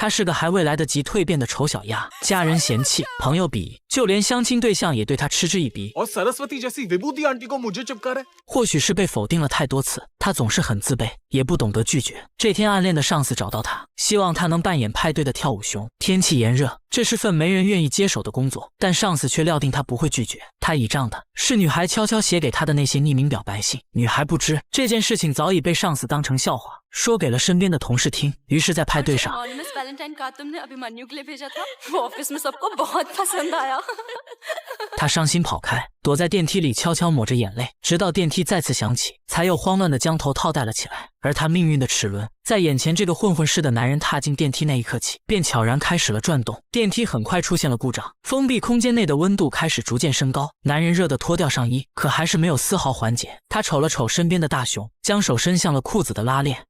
他是个还未来得及蜕变的丑小鸭，家人嫌弃，朋友鄙夷，就连相亲对象也对他嗤之以鼻。或许是被否定了太多次，他总是很自卑，也不懂得拒绝。这天暗恋的上司找到他，希望他能扮演派对的跳舞熊。天气炎热，这是份没人愿意接手的工作，但上司却料定他不会拒绝。他倚仗的是女孩悄悄写给他的那些匿名表白信。女孩不知这件事情早已被上司当成笑话说给了身边的同事听。于是，在派对上，他伤心跑开，躲在电梯里悄悄抹着眼泪，直到电梯再次响起，才又慌乱地将头套戴了起来。而他命运的齿轮在眼前这个混混似的男人踏进电梯那一刻起，便悄然开始了转动。电梯很快出现了故障，封闭空间内的温度开始逐渐升高，男人热得脱掉上衣，可还是没有丝毫缓解。他瞅了瞅身边的大熊，将手伸向了裤子的拉链。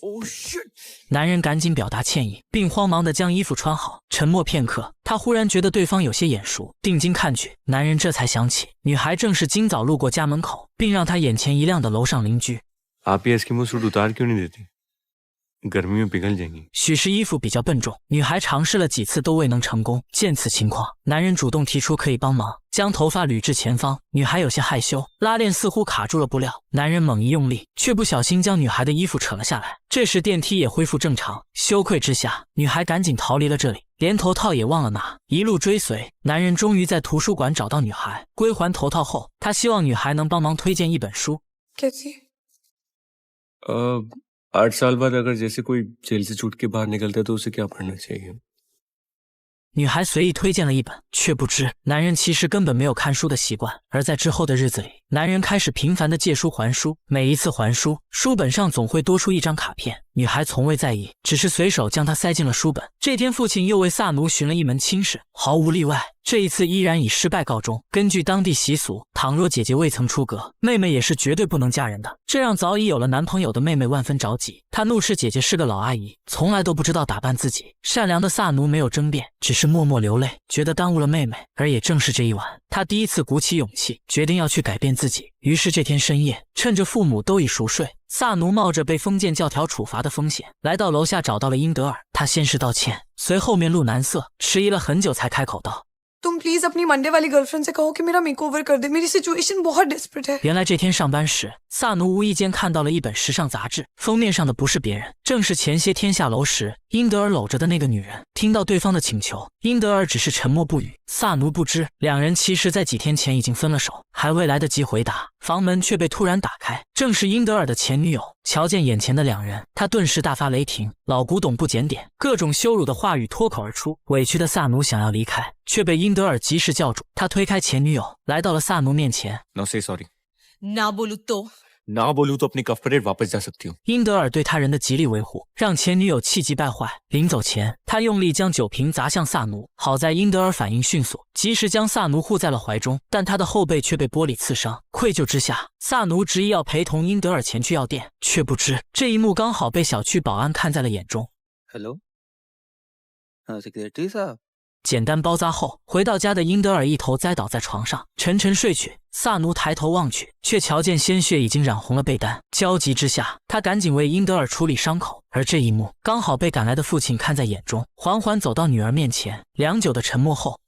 Oh shit！ 男人赶紧表达歉意，并慌忙地将衣服穿好。沉默片刻，他忽然觉得对方有些眼熟，定睛看去，男人这才想起，女孩正是今早路过家门口，并让他眼前一亮的楼上邻居。许是衣服比较笨重，女孩尝试了几次都未能成功。见此情况，男人主动提出可以帮忙，将头发捋至前方。女孩有些害羞，拉链似乎卡住了布料，男人猛一用力，却不小心将女孩的衣服扯了下来。这时电梯也恢复正常，羞愧之下，女孩赶紧逃离了这里，连头套也忘了拿。一路追随，男人终于在图书馆找到女孩，归还头套后，他希望女孩能帮忙推荐一本书。8 साल बाद अगर जैसे कोई जेल से छूट के बाहर निकलता है तो उसे क्या पढ़ना चाहिए？女孩随意推荐了一本，却不知男人其实根本没有看书的习惯。而在之后的日子里，男人开始频繁地借书还书，每一次还书，书本上总会多出一张卡片。女孩从未在意，只是随手将它塞进了书本。这天，父亲又为萨奴寻了一门亲事，毫无例外，这一次依然以失败告终。根据当地习俗，倘若姐姐未曾出阁，妹妹也是绝对不能嫁人的，这让早已有了男朋友的妹妹万分着急。她怒斥姐姐是个老阿姨，从来都不知道打扮自己。善良的萨奴没有争辩，只是默默流泪，觉得耽误了妹妹。而也正是这一晚，他第一次鼓起勇气，决定要去改变自己。于是这天深夜，趁着父母都已熟睡，萨奴冒着被封建教条处罚的风险，来到楼下找到了英德尔。他先是道歉，随后面露难色，迟疑了很久才开口道तुम प्लीज अपनी मंडे वाली गर्लफ्रेंड से कहो कि मेरा मेकओवर कर दे मेरी सिचुएशन बहुत डेस्परेट है। 原来这天上班时，萨奴无意间看到了一本时尚杂志，封面上的不是别人，正是前些天下楼时英德尔搂着的那个女人。听到对方的请求，英德尔只是沉默不语。萨奴不知，两人其实在几天前已经分了手，还未来得及回答，房门却被突然打开，正是英德尔的前女友。瞧见眼前的两人，他顿时大发雷霆，老古董不检点，各种羞辱的话语脱口而出。委屈的萨奴想要离开，却被英德尔及时叫住。他推开前女友，来到了萨奴面前。No say sorry。ना बोलूं तो ना बोलूं तो अपनी कफ परेड वापस जा सकती हूँ。英德尔对他人的极力维护，让前女友气急败坏。临走前，他用力将酒瓶砸向萨奴，好在英德尔反应迅速，及时将萨奴护在了怀中，但他的后背却被玻璃刺伤。愧疚之下，萨奴执意要陪同英德尔前去药店，却不知这一幕刚好被小区保安看在了眼中。हेलो हाँ सेक्रेटरी साहब।简单包扎后，回到家的英德尔一头栽倒在床上，沉沉睡去。萨奴抬头望去，却瞧见鲜血已经染红了被单。焦急之下，他赶紧为英德尔处理伤口。而这一幕刚好被赶来的父亲看在眼中，缓缓走到女儿面前。良久的沉默后，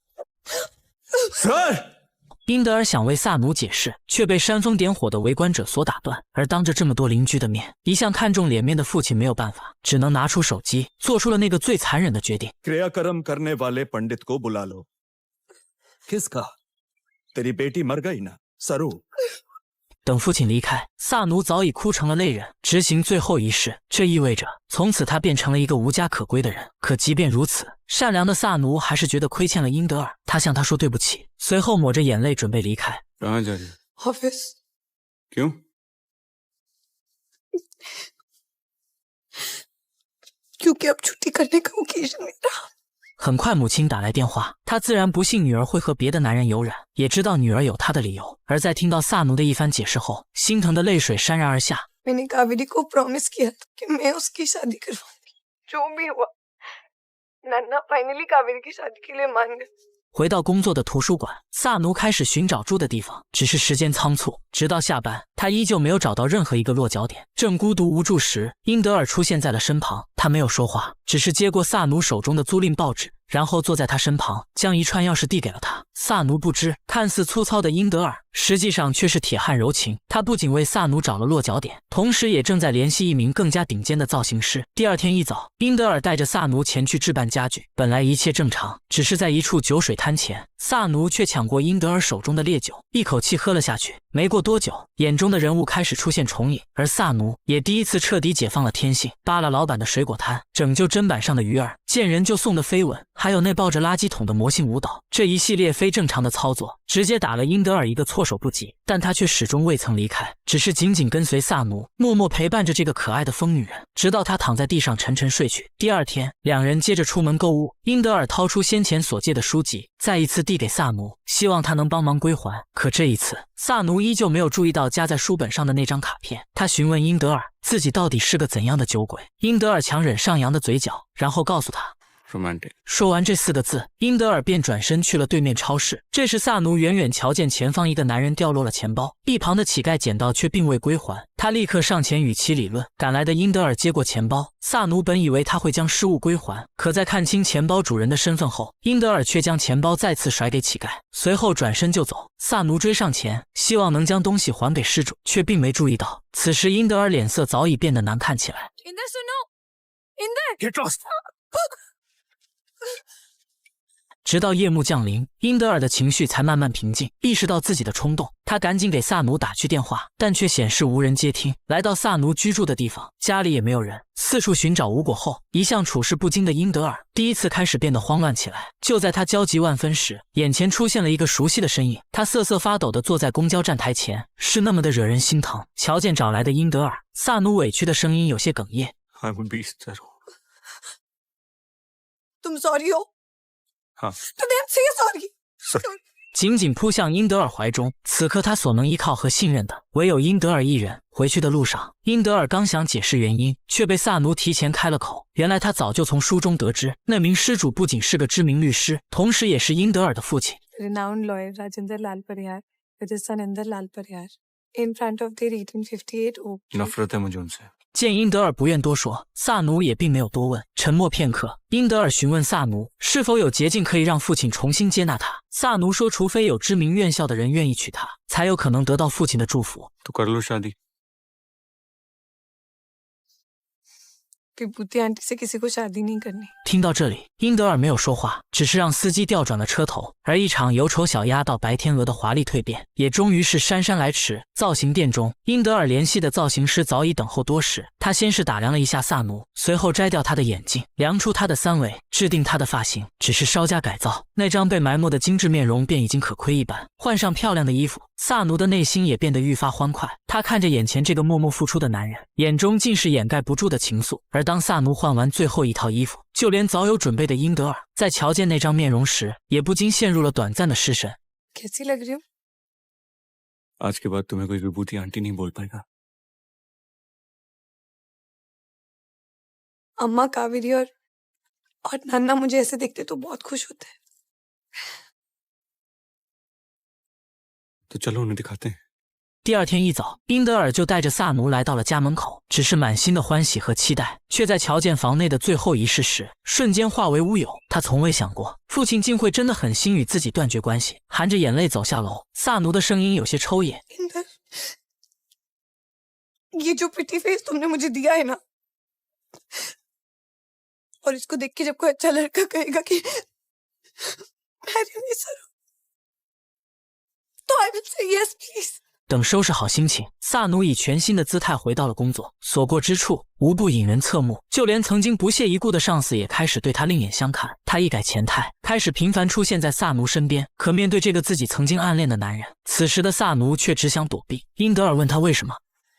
英德尔想为萨奴解释，却被煽风点火的围观者所打断。而当着这么多邻居的面，一向看重脸面的父亲没有办法，只能拿出手机，做出了那个最残忍的决定。क्रियाकर्म करने वाले पंडित को बुला लो। किसका？ तेरी बेटी मर गई ना सरू।等父亲离开，萨奴早已哭成了泪人，执行最后仪式。这意味着从此他变成了一个无家可归的人。可即便如此，善良的萨奴还是觉得亏欠了英德尔，他向他说对不起，随后抹着眼泪准备离开。कहाँ जा रही हो？ ऑफिस। क्यों？ क्योंकि अब छुट्टी करने का ओकेजन मिल रहा। 很快母亲打来电话，她自然不信女儿会和别的男人有染，也知道女儿有她的理由。而在听到萨奴的一番解释后，心疼的泪水潸然而下。मैंने कावेरी को प्रॉमिस किया था कि मैं उसकी शादी करवाऊंगी। जो भी हुआ, नन्ना फाइनली कावेरी की शादी के लिए मान गए। 回到工作的图书馆，萨奴开始寻找住的地方，只是时间仓促，直到下班，他依旧没有找到任何一个落脚点。正孤独无助时，英德尔出现在了身旁，他没有说话，只是接过萨奴手中的租赁报纸，然后坐在他身旁，将一串钥匙递给了他。萨奴不知，看似粗糙的英德尔实际上却是铁汉柔情。他不仅为萨奴找了落脚点，同时也正在联系一名更加顶尖的造型师。第二天一早，英德尔带着萨奴前去置办家具，本来一切正常，只是在一处酒水摊前，萨奴却抢过英德尔手中的烈酒，一口气喝了下去。没过多久，眼中的人物开始出现重影，而萨奴也第一次彻底解放了天性，扒了老板的水果摊，拯救砧板上的鱼儿，见人就送的飞吻，还有那抱着垃圾桶的魔性舞蹈，这一系列非正常的操作，直接打了英德尔一个措手不及。但他却始终未曾离开，只是紧紧跟随萨奴，默默陪伴着这个可爱的疯女人，直到她躺在地上沉沉睡去。第二天，两人接着出门购物，英德尔掏出先前所借的书籍，再一次递给萨奴，希望他能帮忙归还。可这一次，萨奴依旧没有注意到夹在书本上的那张卡片。他询问英德尔自己到底是个怎样的酒鬼。英德尔强忍上扬的嘴角，然后告诉他रोमांटिक।说完这4个字，英德尔便转身去了对面超市。这时萨奴远远瞧见前方一个男人掉落了钱包，一旁的乞丐捡到却并未归还，他立刻上前与其理论。赶来的英德尔接过钱包，萨奴本以为他会将失物归还，可在看清钱包主人的身份后，英德尔却将钱包再次甩给乞丐，随后转身就走。萨奴追上前，希望能将东西还给失主，却并没注意到，此时英德尔脸色早已变得难看起来。इंदर सुनो, Inder Get lost! 直到夜幕降临，英德尔的情绪才慢慢平静，意识到自己的冲动，他赶紧给萨奴打去电话，但却显示无人接听。来到萨奴居住的地方，家里也没有人，四处寻找无果后，一向处事不惊的英德尔第一次开始变得慌乱起来。就在他焦急万分时，眼前出现了一个熟悉的身影，他瑟瑟发抖地坐在公交站台前，是那么的惹人心疼。瞧见找来的英德尔，萨奴委屈的声音有些哽咽。 I'm a beast, Zero. तुम सॉरी हो? हाँ। तो then say sorry. Sorry. 紧紧扑向英德尔怀中。此刻他所能依靠和信任的唯有英德尔一人。回去的路上，英德尔刚想解释原因，却被萨奴提前开了口。原来他早就从书中得知，那名失主不仅是个知名律师，同时也是英德尔的父亲。 Renowned lawyer Rajinder Lal Parihar with his son Inder Lal Parihar in front of their 1858 oak tree. नफरत है मुझे उनसे। 见英德尔不愿多说，萨奴也并没有多问。沉默片刻，英德尔询问萨奴是否有捷径可以让父亲重新接纳他。萨奴说，除非有知名院校的人愿意娶她，才有可能得到父亲的祝福。 तो कर लो शादी। विभूति आंटी से किसी को शादी नहीं करनी। 听到这里，英德尔没有说话，只是让司机调转了车头。而一场由丑小鸭到白天鹅的华丽蜕变，也终于是姗姗来迟。造型店中，英德尔联系的造型师早已等候多时。他先是打量了一下萨奴，随后摘掉他的眼镜，量出他的3围，制定他的发型。只是稍加改造，那张被埋没的精致面容便已经可窥一斑。换上漂亮的衣服，萨奴的内心也变得愈发欢快。他看着眼前这个默默付出的男人，眼中尽是掩盖不住的情愫。而当萨奴换完最后一套衣服，就连早有准备的英德尔在瞧见那张面容时，也不禁陷入了短暂的失神。 कैसी लग रही हो? आज के बाद तुम्हें कोई विभूति आंटी नहीं बोल पाएगा। अम्मा कावेरी और नाना मुझे ऐसे देखते तो बहुत खुश होते हैं। तो चलो उन्हें दिखाते हैं। 第二天一早，英德尔就带着萨奴来到了家门口，只是满心的欢喜和期待，却在瞧见房内的最后一事时，瞬间化为乌有。他从未想过，父亲竟会真的狠心与自己断绝关系。含着眼泪走下楼，萨奴的声音有些抽噎。 इंदर, ये जो प्रिटी फेस तुमने मुझे दिया है ना, और इसको देख के जब कोई अच्छा लड़का कहेगा कि मैं नहीं सर, तो I will say yes please. 等收拾好心情，萨奴以全新的姿态回到了工作，所过之处无不引人侧目，就连曾经不屑一顾的上司也开始对他另眼相看。他一改前态，开始频繁出现在萨奴身边。可面对这个自己曾经暗恋的男人，此时的萨奴却只想躲避。英德尔问他为什么，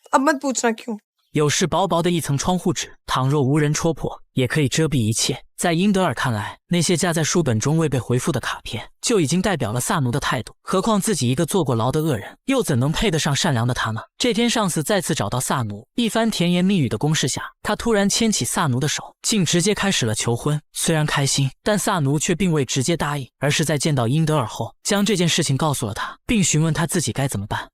अब मत पूछना क्यों. 有时薄薄的一层窗户纸，倘若无人戳破，也可以遮蔽一切。在英德尔看来，那些夹在书本中未被回复的卡片，就已经代表了萨奴的态度。何况自己一个坐过牢的恶人，又怎能配得上善良的他呢？这天，上司再次找到萨奴，一番甜言蜜语的攻势下，他突然牵起萨奴的手，竟直接开始了求婚。虽然开心，但萨奴却并未直接答应，而是在见到英德尔后，将这件事情告诉了他，并询问他自己该怎么办。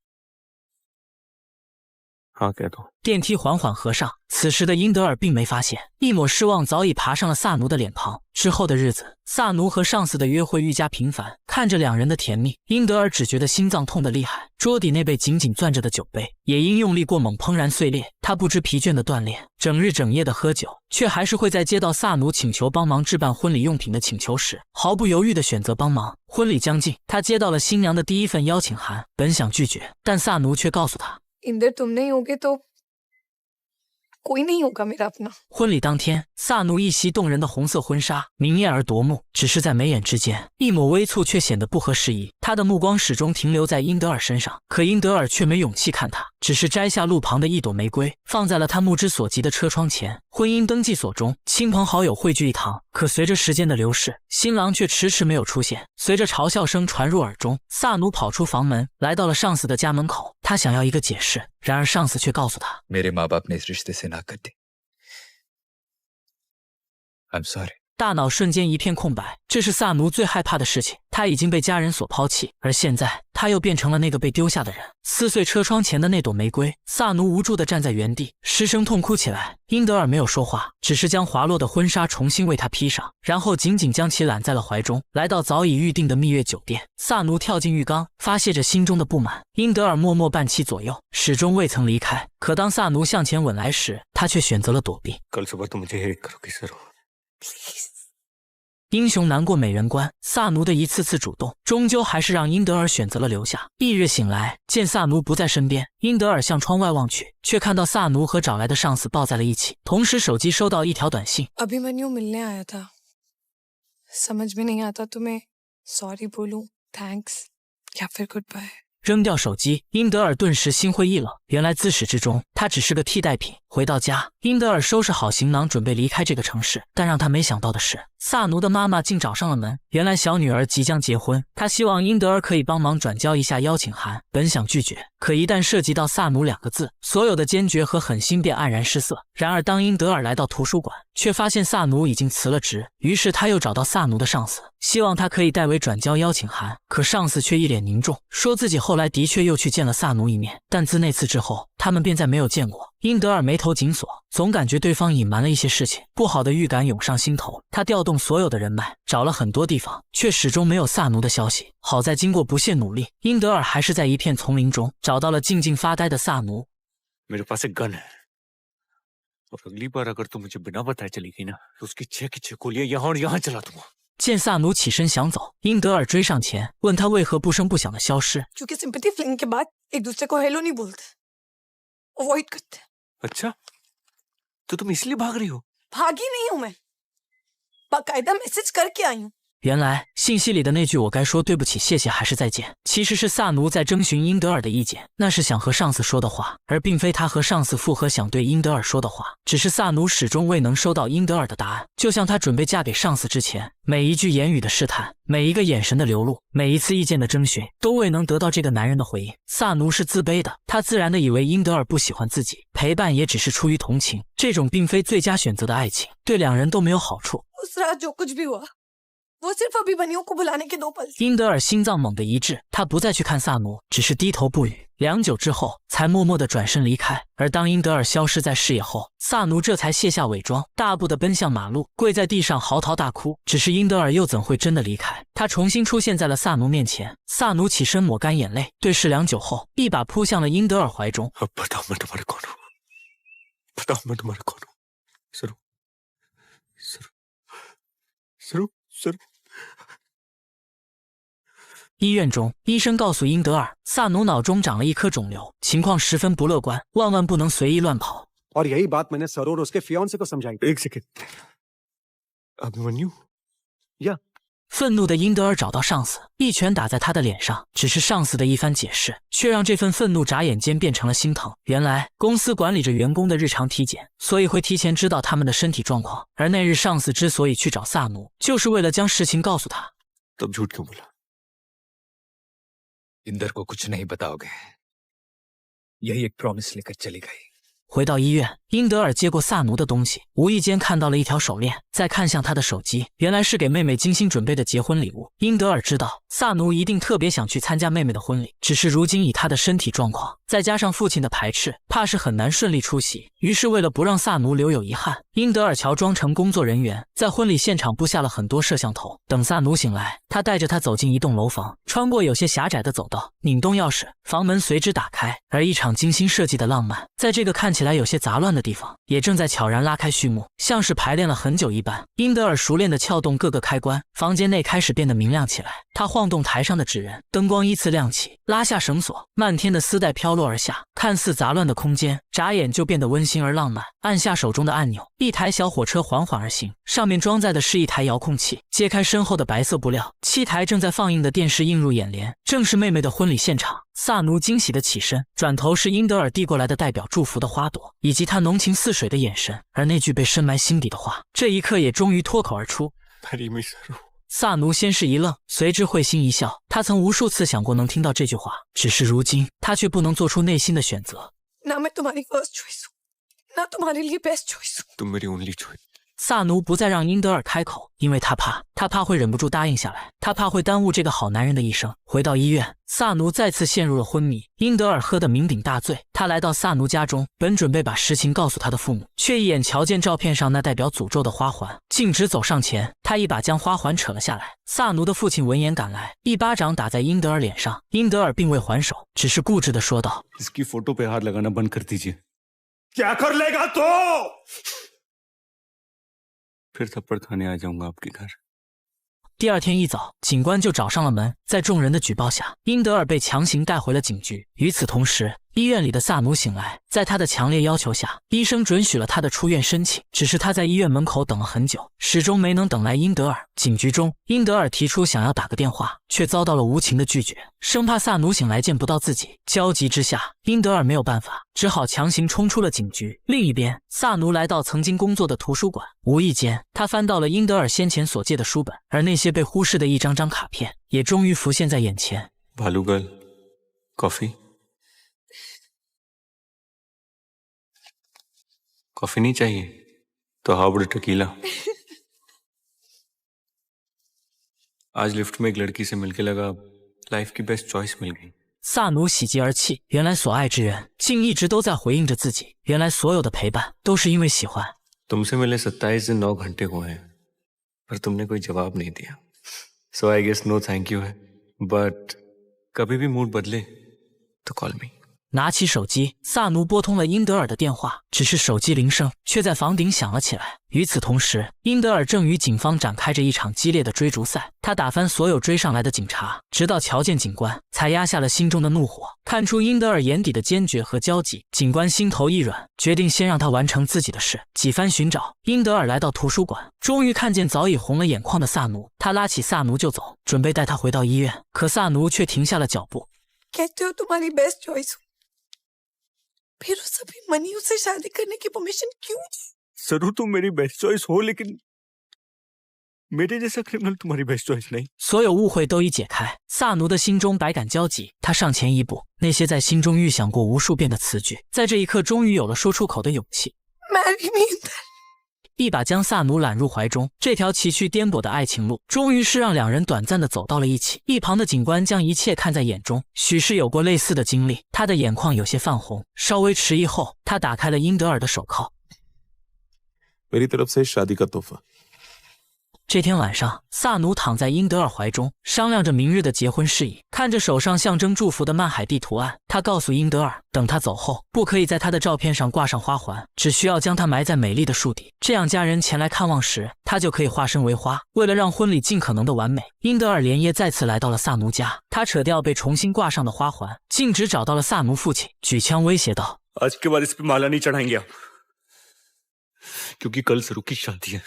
हाँ कह दो।电梯缓缓合上，此时的英德尔并没发现，一抹失望早已爬上了萨奴的脸庞。之后的日子，萨奴和上司的约会愈加频繁，看着两人的甜蜜，英德尔只觉得心脏痛得厉害。桌底那被紧紧攥着的酒杯，也因用力过猛怦然碎裂。他不知疲倦的锻炼，整日整夜的喝酒，却还是会在接到萨奴请求帮忙置办婚礼用品的请求时，毫不犹豫地选择帮忙。婚礼将近，他接到了新娘的第一份邀请函，本想拒绝，但萨奴却告诉他इंदर तुम नहीं होगे तो कोई नहीं होगा मेरा अपना。婚礼当天，萨奴一袭动人的红色婚纱，明艳而夺目，只是在眉眼之间，一抹微蹙却显得不合时宜。他的目光始终停留在英德尔身上，可英德尔却没勇气看他，只是摘下路旁的一朵玫瑰，放在了他目之所及的车窗前。婚姻登记所中，亲朋好友汇聚一堂，可随着时间的流逝，新郎却迟迟没有出现。随着嘲笑声传入耳中，萨奴跑出房门，来到了上司的家门口。他想要一个解释，然而上司却告诉他 मेरे माँ बाप ने इस रिश्ते से ना कर दी। I'm sorry。大脑瞬间一片空白，这是萨奴最害怕的事情。他已经被家人所抛弃，而现在他又变成了那个被丢下的人。撕碎车窗前的那朵玫瑰，萨奴无助地站在原地，失声痛哭起来。英德尔没有说话，只是将滑落的婚纱重新为他披上，然后紧紧将其揽在了怀中。来到早已预定的蜜月酒店，萨奴跳进浴缸，发泄着心中的不满。英德尔默默伴其左右，始终未曾离开。可当萨奴向前吻来时，他却选择了躲避。 कल सुबह तुम मुझे हेट करोगे सर। 英雄难过美人关，萨奴的一次次主动，终究还是让英德尔选择了留下。翌日醒来，见萨奴不在身边，英德尔向窗外望去，却看到萨奴和找来的上司抱在了一起，同时手机收到一条短信 अभिमन्यु मिलने आया था, समझ में नहीं आता तुम्हें सॉरी बोलूं, थैंक्स या फिर गुड बाय। 扔掉手机，英德尔顿时心灰意冷。原来自始至终，他只是个替代品。回到家，英德尔收拾好行囊，准备离开这个城市。但让他没想到的是，萨奴的妈妈竟找上了门。原来小女儿即将结婚，她希望英德尔可以帮忙转交一下邀请函。本想拒绝，可一旦涉及到萨奴两个字，所有的坚决和狠心便黯然失色。然而当英德尔来到图书馆，却发现萨奴已经辞了职。于是他又找到萨奴的上司，希望他可以代为转交邀请函。可上司却一脸凝重，说自己后来的确又去见了萨奴一面，但自那次之后，他们便再没有见过。英德尔眉头紧锁，总感觉对方隐瞒了一些事情，不好的预感涌上心头。他调动所有的人脉，找了很多地方，却始终没有萨奴的消息。好在经过不懈努力，英德尔还是在一片丛林中找到了静静发呆的萨奴。 मेरे पास एक गन है और अगली बार अगर तुम मुझे बिना बताए चली गई ना तो उसकी 6 की 6 गोलियां यहाँ और यहाँ चला दूंगा। 见萨奴起身想走，英德尔追上前，问他为何不声不响的消失。 क्योंकि सिंपैथी फ्लिंग के बाद एक दूसरे को हेलो नहीं बोलते, अवॉइड करते। अच्छा तो तुम इसलिए भाग रही हो? भागी नहीं हूं मैं, बाकायदा मैसेज करके आई हूं। 原来信息里的那句我该说对不起谢谢还是再见，其实是萨奴在征询英德尔的意见，那是想和上司说的话，而并非他和上司复合想对英德尔说的话。只是萨奴始终未能收到英德尔的答案，就像他准备嫁给上司之前，每一句言语的试探，每一个眼神的流露，每一次意见的征询，都未能得到这个男人的回应。萨奴是自卑的，他自然的以为英德尔不喜欢自己，陪伴也只是出于同情，这种并非最佳选择的爱情，对两人都没有好处。 उस रात जो कुछ भी हुआ, वो सिर्फ अभिमन्यु को बुलाने के 2 पल। 英德尔心脏猛地一滞，他不再去看萨奴，只是低头不语。良久之后，才默默地转身离开。而当英德尔消失在视野后，萨奴这才卸下伪装，大步地奔向马路，跪在地上嚎啕大哭。只是英德尔又怎会真的离开？他重新出现在了萨奴面前。萨奴起身抹干眼泪，对视良久后，一把扑向了英德尔怀中。 अब बताओ मैं तुम्हारे कौन हूँ? बताओ मैं तुम्हारे कौन हूँ? सरू सरू सरू सरू 医院中，医生告诉英德尔，萨奴脑中长了一颗肿瘤，情况十分不乐观，万万不能随意乱跑。 और यही बात मैंने सरोर उसके फियांसे को समझाई। एक सेकंड अभिमन्यु या 愤怒的英德尔找到上司，一拳打在他的脸上。只是上司的一番解释，却让这份愤怒眨眼间变成了心疼。原来公司管理着员工的日常体检，所以会提前知道他们的身体状况。而那日上司之所以去找萨努，就是为了将事情告诉他。तब झूठ क्यों बोला? इंदर को कुछ नहीं बताओगे, यही एक प्रॉमिस लेकर चली गई। 回到医院，英德尔接过萨奴的东西，无意间看到了一条手链，再看向他的手机，原来是给妹妹精心准备的结婚礼物。英德尔知道萨奴一定特别想去参加妹妹的婚礼，只是如今以他的身体状况，再加上父亲的排斥，怕是很难顺利出席。于是为了不让萨奴留有遗憾，英德尔乔装成工作人员，在婚礼现场布下了很多摄像头。等萨奴醒来，他带着他走进一栋楼房，穿过有些狭窄的走道，拧动钥匙，房门随之打开。而一场精心设计的浪漫，在这个看起来有些杂乱的地方，也正在悄然拉开序幕，像是排练了很久一般。英德尔熟练地撬动各个开关，房间内开始变得明亮起来。他晃动台上的纸人，灯光依次亮起，拉下绳索，漫天的丝带飘落而下，看似杂乱的空间，眨眼就变得温馨而浪漫。按下手中的按钮，一台小火车缓缓而行，上面装载的是一台遥控器。揭开身后的白色布料，7台正在放映的电视映入眼帘，正是妹妹的婚礼现场。萨奴惊喜地起身，转头是英德尔递过来的代表祝福的花朵，以及他浓情似水的眼神，而那句被深埋心底的话，这一刻也终于脱口而出。萨奴先是一愣，随之会心一笑。他曾无数次想过能听到这句话，只是如今他却不能做出内心的选择。ना मैं तुम्हारी फर्स्ट चॉइस हूँ, ना तुम्हारे लिए बेस्ट चॉइस हूँ। तुम मेरी ओनली चॉइस। 萨奴不再让英德尔开口，因为他怕会忍不住答应下来，他怕会耽误这个好男人的一生。回到医院，萨奴再次陷入了昏迷。英德尔喝得酩酊大醉，他来到萨奴家中，本准备把实情告诉他的父母，却一眼瞧见照片上那代表诅咒的花环，径直走上前，他一把将花环扯了下来。萨奴的父亲闻言赶来，一巴掌打在英德尔脸上。英德尔并未还手，只是固执地说道： इसकी फोटो पे हाथ लगाना बंद कर दीजिए। क्या कर लेगा तो? फिर थप्पड़ खाने आ जाऊंगा आपके घर। 第二天一早，警官就找上了门。在众人的举报下，英德尔被强行带回了警局。与此同时，医院里的萨奴醒来，在他的强烈要求下，医生准许了他的出院申请。只是他在医院门口等了很久，始终没能等来英德尔。警局中，英德尔提出想要打个电话，却遭到了无情的拒绝，生怕萨奴醒来见不到自己。焦急之下，英德尔没有办法，只好强行冲出了警局。另一边，萨奴来到曾经工作的图书馆，无意间他翻到了英德尔先前所借的书本，而那些被忽视的一张张卡片也终于浮现在眼前。भालू गर्ल, कॉफी? कॉफी नहीं चाहिए तो हार्बर्ड टकीला। आज लिफ्ट में एक लड़की से मिलके लगा लाइफ की बेस्ट चॉइस मिल गई। 萨奴喜极而泣，原来所爱之人竟一直都在回应着自己，原来所有的陪伴都是因为喜欢。 तुमसे मिले 27 दिन 9 घंटे हुए हैं, पर तुमने कोई जवाब नहीं दिया। So I guess no thank you है, but कभी भी मूड बदले तो call me。 拿起手机，萨奴拨通了英德尔的电话，只是手机铃声却在房顶响了起来。与此同时，英德尔正与警方展开着一场激烈的追逐赛，他打翻所有追上来的警察，直到瞧见警官，才压下了心中的怒火。看出英德尔眼底的坚决和焦急，警官心头一软，决定先让他完成自己的事。几番寻找，英德尔来到图书馆，终于看见早已红了眼眶的萨奴。他拉起萨奴就走，准备带他回到医院，可萨奴却停下了脚步。 कहते हो तुम्हारी बेस्ट चॉइस हूँ, फिर उस अभी मनी उसे शादी करने की परमिशन क्यों दी? जरूर तुम मेरी बेस्ट चॉइस हो, लेकिन मेरे जैसा क्रिमिनल तुम्हारी बेस्ट चॉइस नहीं। 所有误会都已解开，萨奴的心中百感交集。他上前一步，那些在心中预想过无数遍的词句，在这一刻终于有了说出口的勇气。 Marry me. 一把将萨奴揽入怀中，这条崎岖颠簸的爱情路，终于是让两人短暂的走到了一起。一旁的警官将一切看在眼中，许是有过类似的经历，他的眼眶有些泛红。稍微迟疑后，他打开了英德尔的手铐。 मेरी तरफ से शादी का तोहफा। 这天晚上，萨奴躺在英德尔怀中，商量着明日的结婚事宜。看着手上象征祝福的曼海蒂图案，他告诉英德尔，等他走后，不可以在他的照片上挂上花环，只需要将它埋在美丽的树底，这样家人前来看望时，他就可以化身为花。为了让婚礼尽可能的完美，英德尔连夜再次来到了萨奴家。他扯掉被重新挂上的花环，径直找到了萨奴父亲，举枪威胁道： आज के बाद इस पे माला नहीं चढ़ाएंगे आप, क्योंकि कल सरू की शादी है।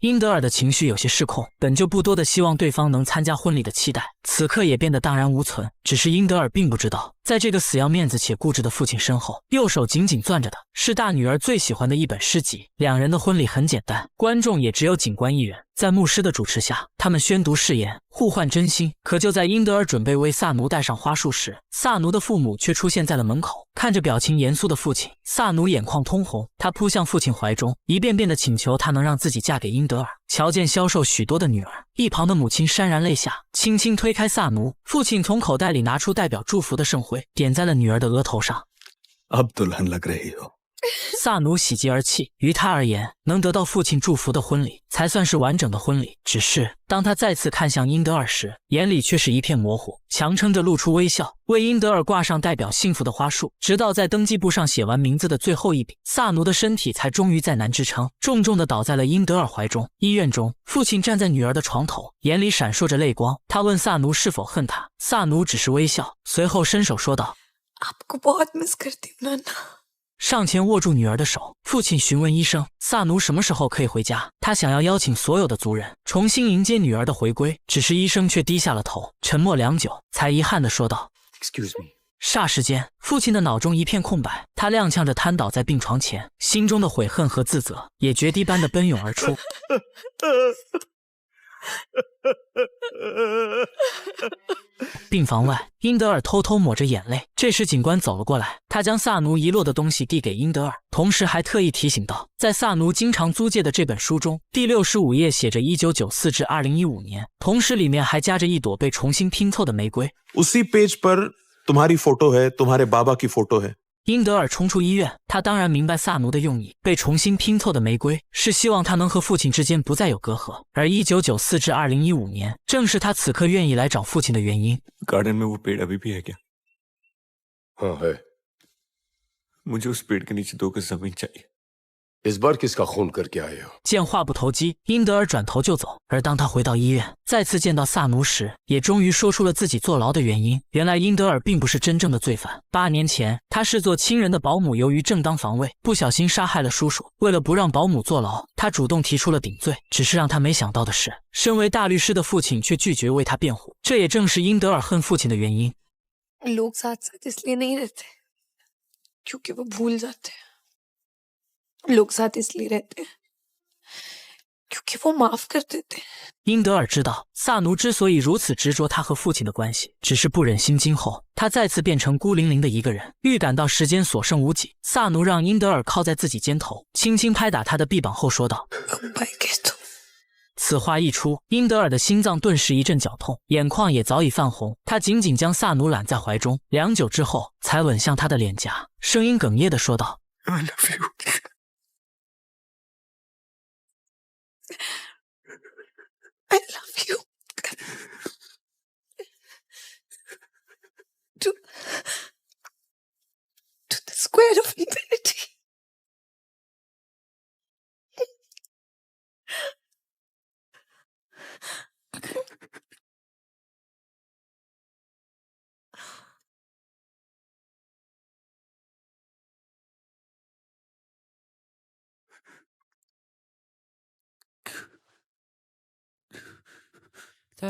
英德尔的情绪有些失控，本就不多的希望对方能参加婚礼的期待，此刻也变得荡然无存。只是英德尔并不知道，在这个死要面子且固执的父亲身后，右手紧紧攥着的是大女儿最喜欢的一本诗集。两人的婚礼很简单，观众也只有警官一人。在牧师的主持下，他们宣读誓言，互换真心。可就在英德尔准备为萨奴戴上花束时，萨奴的父母却出现在了门口。看着表情严肃的父亲，萨奴眼眶通红，他扑向父亲怀中，一遍遍地请求他能让自己嫁给英德尔。瞧见消瘦许多的女儿，一旁的母亲潸然泪下，轻轻推开萨奴。父亲从口袋里拿出代表祝福的圣灰，点在了女儿的额头上。अब दुल्हन लग रही हो。萨奴喜极而泣，于他而言，能得到父亲祝福的婚礼才算是完整的婚礼。只是当他再次看向英德尔时，眼里却是一片模糊，强撑着露出微笑，为英德尔挂上代表幸福的花束。直到在登记簿上写完名字的最后一笔，萨奴的身体才终于再难支撑，重重地倒在了英德尔怀中。医院中，父亲站在女儿的床头，眼里闪烁着泪光。他问萨奴是否恨他，萨奴只是微笑，随后伸手说道आपको बहुत मिस करती हूँ नाना。上前握住女儿的手，父亲询问医生萨奴什么时候可以回家。他想要邀请所有的族人重新迎接女儿的回归，只是医生却低下了头，沉默良久，才遗憾地说道 Excuse me。霎时间，父亲的脑中一片空白，他踉跄着瘫倒在病床前，心中的悔恨和自责也决堤般的奔涌而出。病房外，英德尔偷偷抹着眼泪。这时，警官走了过来，他将萨奴遗落的东西递给英德尔，同时还特意提醒道，在萨奴经常租借的这本书中，第65页写着1994至2015年，同时里面还夹着一朵被重新拼凑的玫瑰。उसी पेज पर तुम्हारी फोटो है, तुम्हारे बाबा की फोटो है。英德尔冲出医院，他当然明白萨奴的用意，被重新拼凑的玫瑰是希望他能和父亲之间不再有隔阂，而1994至2015年正是他此刻愿意来找父亲的原因。गार्डन में वो पेड़ अभी भी है क्या? हाँ है। मुझे उस पेड़ के नीचे 2 गज जमीन चाहिए। इस बार किसका खून करके आए हो? 见话不投机，英德尔转头就走。而当他回到医院，再次见到萨奴时，也终于说出了自己坐牢的原因。原来英德尔并不是真正的罪犯。8年前，他视作亲人的保姆由于正当防卫，不小心杀害了叔叔。为了不让保姆坐牢，他主动提出了顶罪。只是让他没想到的是，身为大律师的父亲却拒绝为他辩护。这也正是英德尔恨父亲的原因。लोग साथ साथ इसलिए नहीं रहते क्योंकि वो भूल जाते हैं। लोग साथ इसलिए रहते हैं क्योंकि वो माफ कर देते हैं। 英德尔知道萨奴之所以如此执着他和父亲的关系，只是不忍心今后他再次变成孤零零的一个人。预感到时间所剩无几，萨奴让英德尔靠在自己肩头，轻轻拍打他的臂膀后说道：“此话一出，英德尔的心脏顿时一阵绞痛，眼眶也早已泛红。他紧紧将萨奴揽在怀中，良久之后才吻向他的脸颊，声音哽咽地说道 I love you. I love you. To the square of infinity. “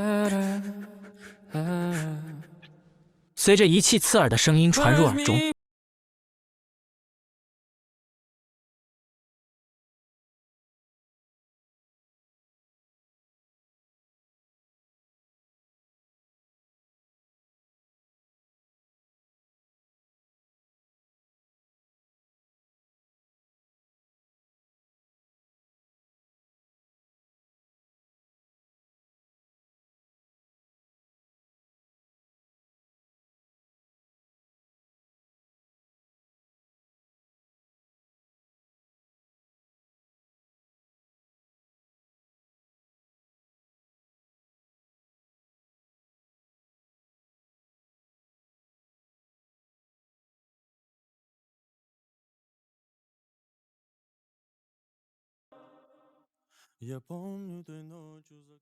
随着仪器刺耳的声音传入耳中，Я помню той ночью